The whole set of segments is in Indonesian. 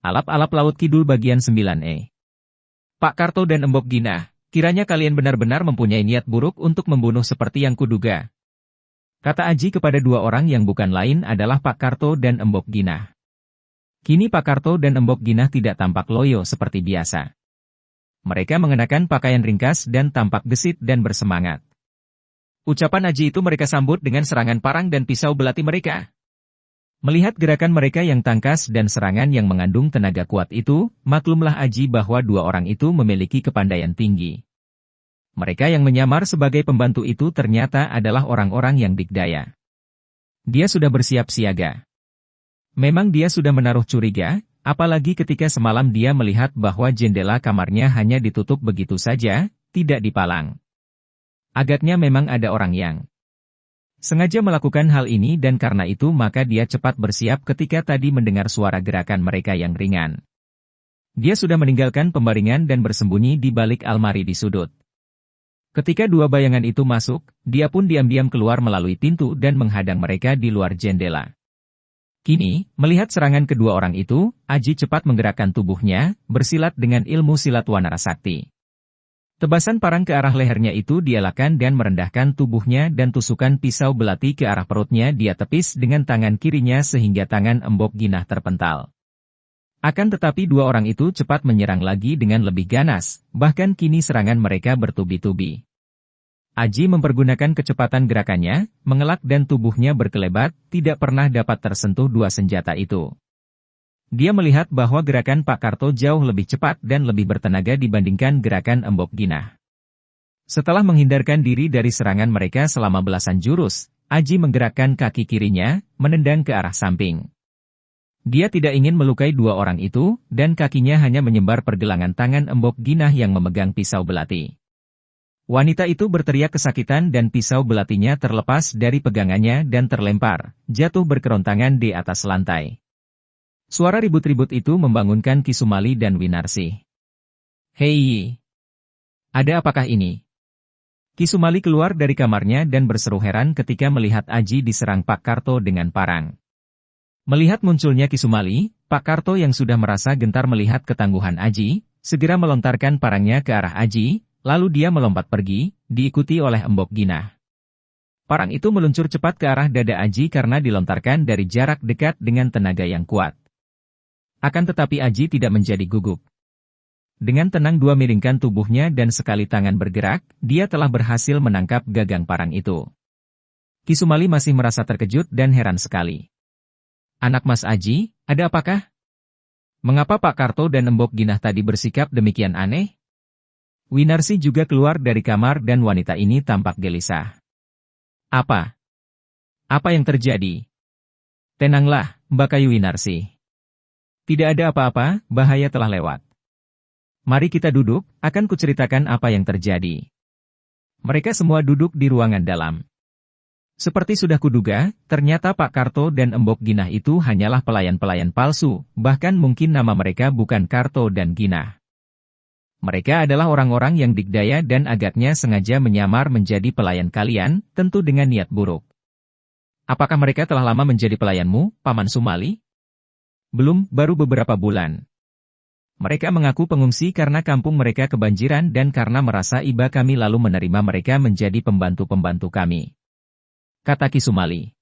Alap-alap Laut Kidul bagian 9E. Pak Karto dan Embok Ginah, kiranya kalian benar-benar mempunyai niat buruk untuk membunuh seperti yang kuduga. Kata Aji kepada dua orang yang bukan lain adalah Pak Karto dan Embok Ginah. Kini Pak Karto dan Embok Ginah tidak tampak loyo seperti biasa. Mereka mengenakan pakaian ringkas dan tampak gesit dan bersemangat. Ucapan Aji itu mereka sambut dengan serangan parang dan pisau belati mereka. Melihat gerakan mereka yang tangkas dan serangan yang mengandung tenaga kuat itu, maklumlah Aji bahwa dua orang itu memiliki kepandaian tinggi. Mereka yang menyamar sebagai pembantu itu ternyata adalah orang-orang yang dikdaya. Dia sudah bersiap siaga. Memang dia sudah menaruh curiga, apalagi ketika semalam dia melihat bahwa jendela kamarnya hanya ditutup begitu saja, tidak dipalang. Agaknya memang ada orang yang sengaja melakukan hal ini dan karena itu maka dia cepat bersiap ketika tadi mendengar suara gerakan mereka yang ringan. Dia sudah meninggalkan pembaringan dan bersembunyi di balik almari di sudut. Ketika dua bayangan itu masuk, dia pun diam-diam keluar melalui pintu dan menghadang mereka di luar jendela. Kini, melihat serangan kedua orang itu, Aji cepat menggerakkan tubuhnya, bersilat dengan ilmu silat Wanara Sakti. Tebasan parang ke arah lehernya itu dielakkan dan merendahkan tubuhnya dan tusukan pisau belati ke arah perutnya dia tepis dengan tangan kirinya sehingga tangan Embok Ginah terpental. Akan tetapi dua orang itu cepat menyerang lagi dengan lebih ganas, bahkan kini serangan mereka bertubi-tubi. Aji mempergunakan kecepatan gerakannya, mengelak dan tubuhnya berkelebat, tidak pernah dapat tersentuh dua senjata itu. Dia melihat bahwa gerakan Pak Karto jauh lebih cepat dan lebih bertenaga dibandingkan gerakan Embok Ginah. Setelah menghindarkan diri dari serangan mereka selama belasan jurus, Aji menggerakkan kaki kirinya, menendang ke arah samping. Dia tidak ingin melukai dua orang itu, dan kakinya hanya menyembar pergelangan tangan Embok Ginah yang memegang pisau belati. Wanita itu berteriak kesakitan dan pisau belatinya terlepas dari pegangannya dan terlempar, jatuh berkerontangan di atas lantai. Suara ribut-ribut itu membangunkan Kisumali dan Winarsi. Hei! Ada apakah ini? Kisumali keluar dari kamarnya dan berseru heran ketika melihat Aji diserang Pak Karto dengan parang. Melihat munculnya Kisumali, Pak Karto yang sudah merasa gentar melihat ketangguhan Aji, segera melontarkan parangnya ke arah Aji, lalu dia melompat pergi, diikuti oleh Embok Ginah. Parang itu meluncur cepat ke arah dada Aji karena dilontarkan dari jarak dekat dengan tenaga yang kuat. Akan tetapi Aji tidak menjadi gugup. Dengan tenang dia miringkan tubuhnya dan sekali tangan bergerak, dia telah berhasil menangkap gagang parang itu. Kisumali masih merasa terkejut dan heran sekali. Anak Mas Aji, ada apakah? Mengapa Pak Karto dan Embok Ginah tadi bersikap demikian aneh? Winarsi juga keluar dari kamar dan wanita ini tampak gelisah. Apa? Apa yang terjadi? Tenanglah, Mbak Kayu Winarsi. Tidak ada apa-apa, bahaya telah lewat. Mari kita duduk, akan kuceritakan apa yang terjadi. Mereka semua duduk di ruangan dalam. Seperti sudah kuduga, ternyata Pak Karto dan Embok Ginah itu hanyalah pelayan-pelayan palsu, bahkan mungkin nama mereka bukan Karto dan Ginah. Mereka adalah orang-orang yang dikdaya dan agaknya sengaja menyamar menjadi pelayan kalian, tentu dengan niat buruk. Apakah mereka telah lama menjadi pelayanmu, Paman Sumali? Belum, baru beberapa bulan. Mereka mengaku pengungsi karena kampung mereka kebanjiran dan karena merasa iba kami lalu menerima mereka menjadi pembantu-pembantu kami. Kata Kisumali.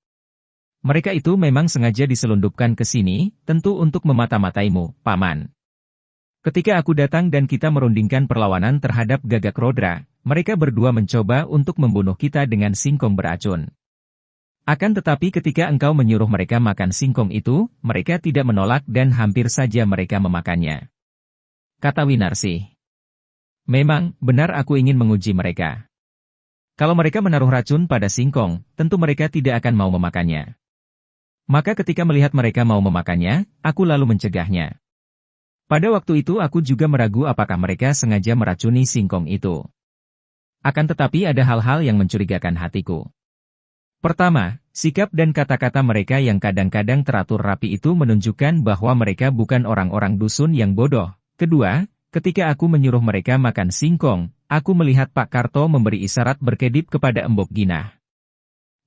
Mereka itu memang sengaja diselundupkan ke sini, tentu untuk memata-mataimu, Paman. Ketika aku datang dan kita merundingkan perlawanan terhadap Gagak Rodra, mereka berdua mencoba untuk membunuh kita dengan singkong beracun. Akan tetapi ketika engkau menyuruh mereka makan singkong itu, mereka tidak menolak dan hampir saja mereka memakannya. Kata Winarsi. Memang, benar aku ingin menguji mereka. Kalau mereka menaruh racun pada singkong, tentu mereka tidak akan mau memakannya. Maka ketika melihat mereka mau memakannya, aku lalu mencegahnya. Pada waktu itu aku juga meragu apakah mereka sengaja meracuni singkong itu. Akan tetapi ada hal-hal yang mencurigakan hatiku. Pertama, sikap dan kata-kata mereka yang kadang-kadang teratur rapi itu menunjukkan bahwa mereka bukan orang-orang dusun yang bodoh. Kedua, ketika aku menyuruh mereka makan singkong, aku melihat Pak Karto memberi isyarat berkedip kepada Embok Ginah.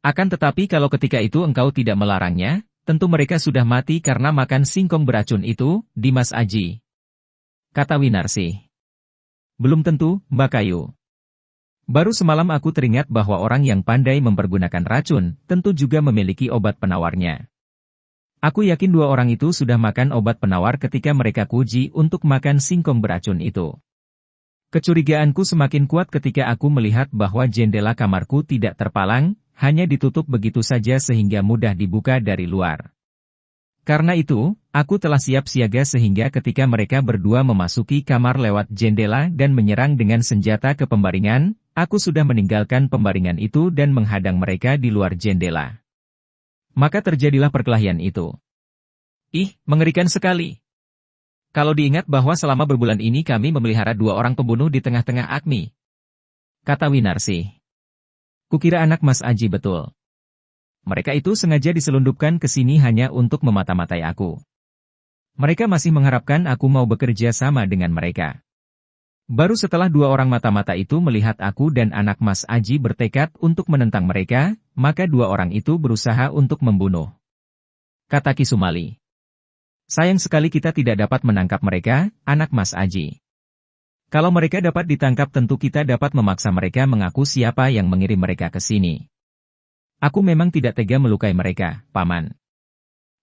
Akan tetapi kalau ketika itu engkau tidak melarangnya, Tentu mereka sudah mati karena makan singkong beracun itu, Dimas Aji. Kata Winarsih. Belum tentu, Mbak Kayu. Baru semalam aku teringat bahwa orang yang pandai mempergunakan racun, tentu juga memiliki obat penawarnya. Aku yakin dua orang itu sudah makan obat penawar ketika mereka kuji untuk makan singkong beracun itu. Kecurigaanku semakin kuat ketika aku melihat bahwa jendela kamarku tidak terpalang, hanya ditutup begitu saja sehingga mudah dibuka dari luar. Karena itu, aku telah siap siaga sehingga ketika mereka berdua memasuki kamar lewat jendela dan menyerang dengan senjata ke pembaringan, aku sudah meninggalkan pembaringan itu dan menghadang mereka di luar jendela. Maka terjadilah perkelahian itu. Ih, mengerikan sekali. Kalau diingat bahwa selama berbulan ini kami memelihara dua orang pembunuh di tengah-tengah Agni. Kata Winarsih. Kukira anak Mas Aji betul. Mereka itu sengaja diselundupkan ke sini hanya untuk memata-matai aku. Mereka masih mengharapkan aku mau bekerja sama dengan mereka. Baru setelah dua orang mata-mata itu melihat aku dan anak Mas Aji bertekad untuk menentang mereka, maka dua orang itu berusaha untuk membunuh. Kata Ki Sumali. Sayang sekali kita tidak dapat menangkap mereka, anak Mas Aji. Kalau mereka dapat ditangkap tentu kita dapat memaksa mereka mengaku siapa yang mengirim mereka ke sini. Aku memang tidak tega melukai mereka, Paman.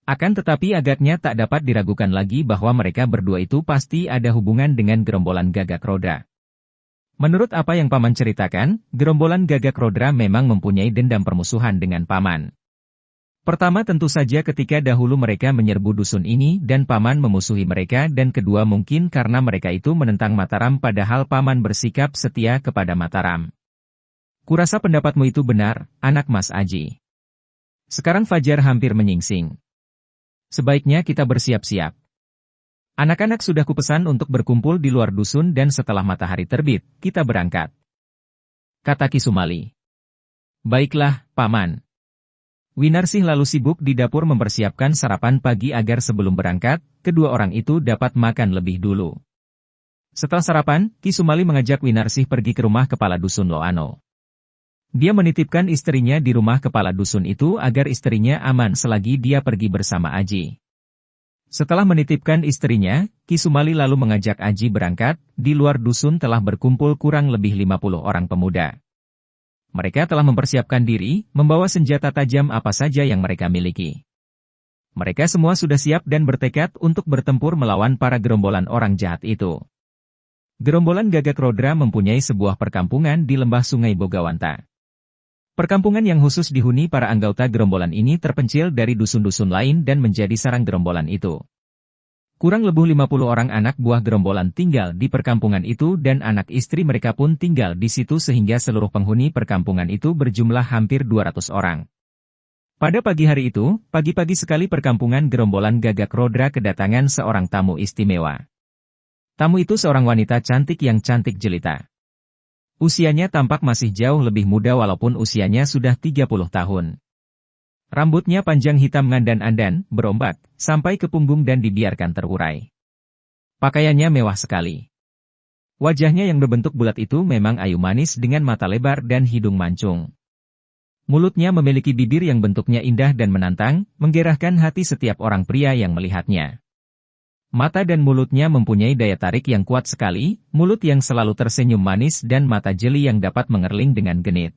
Akan tetapi agaknya tak dapat diragukan lagi bahwa mereka berdua itu pasti ada hubungan dengan gerombolan Gagak Rodra. Menurut apa yang Paman ceritakan, gerombolan Gagak Rodra memang mempunyai dendam permusuhan dengan Paman. Pertama tentu saja ketika dahulu mereka menyerbu dusun ini dan Paman memusuhi mereka dan kedua mungkin karena mereka itu menentang Mataram padahal Paman bersikap setia kepada Mataram. Kurasa pendapatmu itu benar, anak Mas Aji. Sekarang fajar hampir menyingsing. Sebaiknya kita bersiap-siap. Anak-anak sudah kupesan untuk berkumpul di luar dusun dan setelah matahari terbit, kita berangkat. Kata Ki Sumali. Baiklah, Paman. Winarsih lalu sibuk di dapur mempersiapkan sarapan pagi agar sebelum berangkat, kedua orang itu dapat makan lebih dulu. Setelah sarapan, Ki Sumali mengajak Winarsih pergi ke rumah kepala dusun Loano. Dia menitipkan istrinya di rumah kepala dusun itu agar istrinya aman selagi dia pergi bersama Aji. Setelah menitipkan istrinya, Ki Sumali lalu mengajak Aji berangkat, di luar dusun telah berkumpul kurang lebih 50 orang pemuda. Mereka telah mempersiapkan diri, membawa senjata tajam apa saja yang mereka miliki. Mereka semua sudah siap dan bertekad untuk bertempur melawan para gerombolan orang jahat itu. Gerombolan Gagak Rodra mempunyai sebuah perkampungan di lembah Sungai Bogawanta. Perkampungan yang khusus dihuni para anggota gerombolan ini terpencil dari dusun-dusun lain dan menjadi sarang gerombolan itu. Kurang lebih 50 orang anak buah gerombolan tinggal di perkampungan itu dan anak istri mereka pun tinggal di situ sehingga seluruh penghuni perkampungan itu berjumlah hampir 200 orang. Pada pagi hari itu, pagi-pagi sekali perkampungan gerombolan Gagak Rodra kedatangan seorang tamu istimewa. Tamu itu seorang wanita cantik yang cantik jelita. Usianya tampak masih jauh lebih muda walaupun usianya sudah 30 tahun. Rambutnya panjang hitam ngandan-andan, berombak, sampai ke punggung dan dibiarkan terurai. Pakaiannya mewah sekali. Wajahnya yang berbentuk bulat itu memang ayu manis dengan mata lebar dan hidung mancung. Mulutnya memiliki bibir yang bentuknya indah dan menantang, menggerahkan hati setiap orang pria yang melihatnya. Mata dan mulutnya mempunyai daya tarik yang kuat sekali, mulut yang selalu tersenyum manis dan mata jeli yang dapat mengerling dengan genit.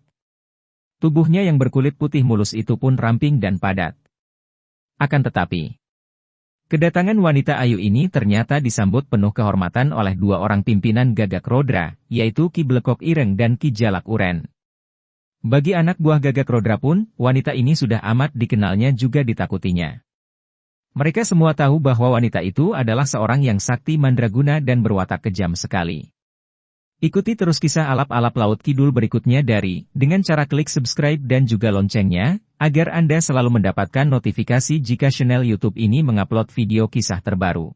Tubuhnya yang berkulit putih mulus itu pun ramping dan padat. Akan tetapi, kedatangan wanita ayu ini ternyata disambut penuh kehormatan oleh dua orang pimpinan Gagak Rodra, yaitu Ki Blekok Ireng dan Ki Jalak Uren. Bagi anak buah Gagak Rodra pun, wanita ini sudah amat dikenalnya juga ditakutinya. Mereka semua tahu bahwa wanita itu adalah seorang yang sakti mandraguna dan berwatak kejam sekali. Ikuti terus kisah alap-alap Laut Kidul berikutnya dengan cara klik subscribe dan juga loncengnya, agar Anda selalu mendapatkan notifikasi jika channel YouTube ini mengupload video kisah terbaru.